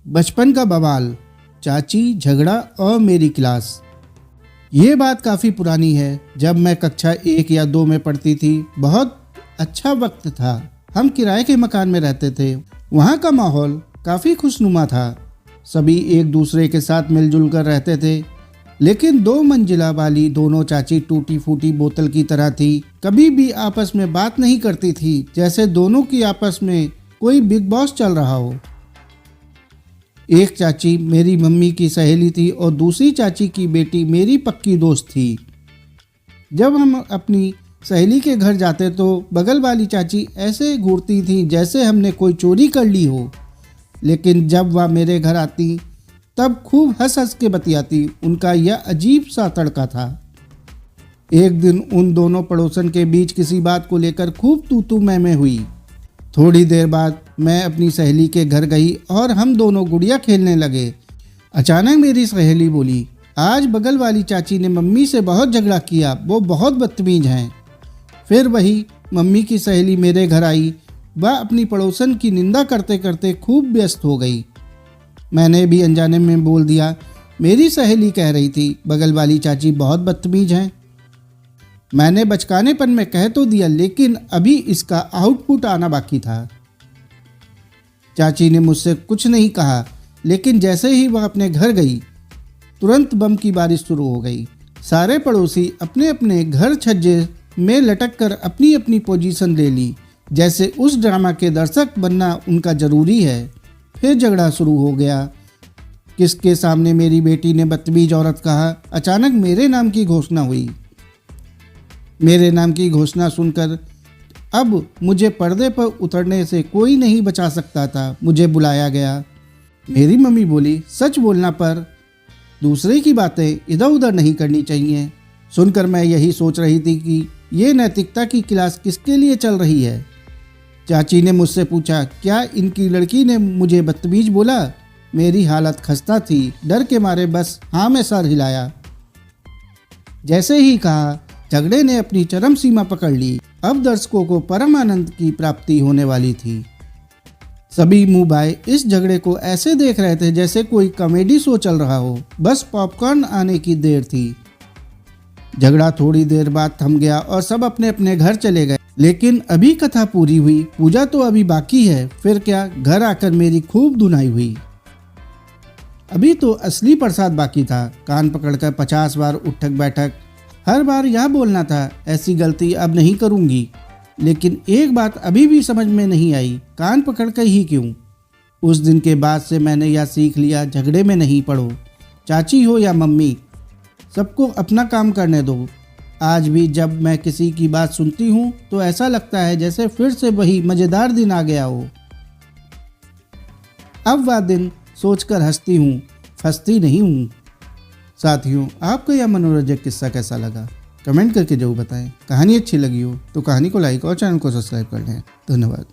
बचपन का बवाल, चाची, झगड़ा और मेरी क्लास। ये बात काफ़ी पुरानी है, जब मैं कक्षा 1 या 2 में पढ़ती थी। बहुत अच्छा वक्त था। हम किराए के मकान में रहते थे। वहाँ का माहौल काफ़ी खुशनुमा था। सभी एक दूसरे के साथ मिलजुल कर रहते थे। लेकिन 2 मंजिला वाली दोनों चाची टूटी फूटी बोतल की तरह थी। कभी भी आपस में बात नहीं करती थी, जैसे दोनों की आपस में कोई बिग बॉस चल रहा हो। एक चाची मेरी मम्मी की सहेली थी और दूसरी चाची की बेटी मेरी पक्की दोस्त थी। जब हम अपनी सहेली के घर जाते तो बगल वाली चाची ऐसे घूरती थी जैसे हमने कोई चोरी कर ली हो। लेकिन जब वह मेरे घर आती तब खूब हंस हंस के बतियाती। उनका यह अजीब सा तड़का था। एक दिन उन दोनों पड़ोसन के बीच किसी बात को लेकर खूब तू मैं हुई। थोड़ी देर बाद मैं अपनी सहेली के घर गई और हम दोनों गुड़िया खेलने लगे। अचानक मेरी सहेली बोली, आज बगल वाली चाची ने मम्मी से बहुत झगड़ा किया, वो बहुत बदतमीज हैं। फिर वही मम्मी की सहेली मेरे घर आई। वह अपनी पड़ोसन की निंदा करते करते खूब व्यस्त हो गई। मैंने भी अनजाने में बोल दिया, मेरी सहेली कह रही थी बगल वाली चाची बहुत बदतमीज हैं। मैंने बचकानेपन में कह तो दिया, लेकिन अभी इसका आउटपुट आना बाकी था। चाची ने मुझसे कुछ नहीं कहा, लेकिन जैसे ही वह अपने घर गई तुरंत बम की बारिश शुरू हो गई। सारे पड़ोसी अपने अपने घर छज्जे में लटक कर अपनी अपनी पोजीशन ले ली, जैसे उस ड्रामा के दर्शक बनना उनका जरूरी है। फिर झगड़ा शुरू हो गया। किसके सामने मेरी बेटी ने बदतमीज औरत कहा। अचानक मेरे नाम की घोषणा हुई। मेरे नाम की घोषणा सुनकर अब मुझे पर्दे पर उतरने से कोई नहीं बचा सकता था। मुझे बुलाया गया। मेरी मम्मी बोली, सच बोलना पर दूसरे की बातें इधर उधर नहीं करनी चाहिए। सुनकर मैं यही सोच रही थी कि ये नैतिकता की क्लास किसके लिए चल रही है। चाची ने मुझसे पूछा, क्या इनकी लड़की ने मुझे बदतमीज बोला? मेरी हालत खस्ता थी। डर के मारे बस हाँ में सर हिलाया। जैसे ही कहा, झगड़े ने अपनी चरम सीमा पकड़ ली। अब दर्शकों को परम आनंद की प्राप्ति होने वाली थी। सभी मुंह भाए इस झगड़े को ऐसे देख रहे थे जैसे कोई कॉमेडी शो चल रहा हो। बस पॉपकॉर्न आने की देर थी। झगड़ा थोड़ी देर बाद थम गया और सब अपने अपने घर चले गए। लेकिन अभी कथा पूरी हुई, पूजा तो अभी बाकी है। फिर क्या, घर आकर मेरी खूब धुनाई हुई। अभी तो असली प्रसाद बाकी था। कान पकड़कर 50 बार उठक बैठक। हर बार यह बोलना था, ऐसी गलती अब नहीं करूंगी। लेकिन एक बात अभी भी समझ में नहीं आई, कान पकड़कर ही क्यों? उस दिन के बाद से मैंने यह सीख लिया, झगड़े में नहीं पड़ो। चाची हो या मम्मी, सबको अपना काम करने दो। आज भी जब मैं किसी की बात सुनती हूँ तो ऐसा लगता है जैसे फिर से वही मज़ेदार दिन आ गया हो। अब वह दिन सोचकर हंसती हूँ, फंसती नहीं हूँ। साथियों, आपको यह मनोरंजक किस्सा कैसा लगा? कमेंट करके जरूर बताएं। कहानी अच्छी लगी हो तो कहानी को लाइक और चैनल को सब्सक्राइब कर लें। धन्यवाद।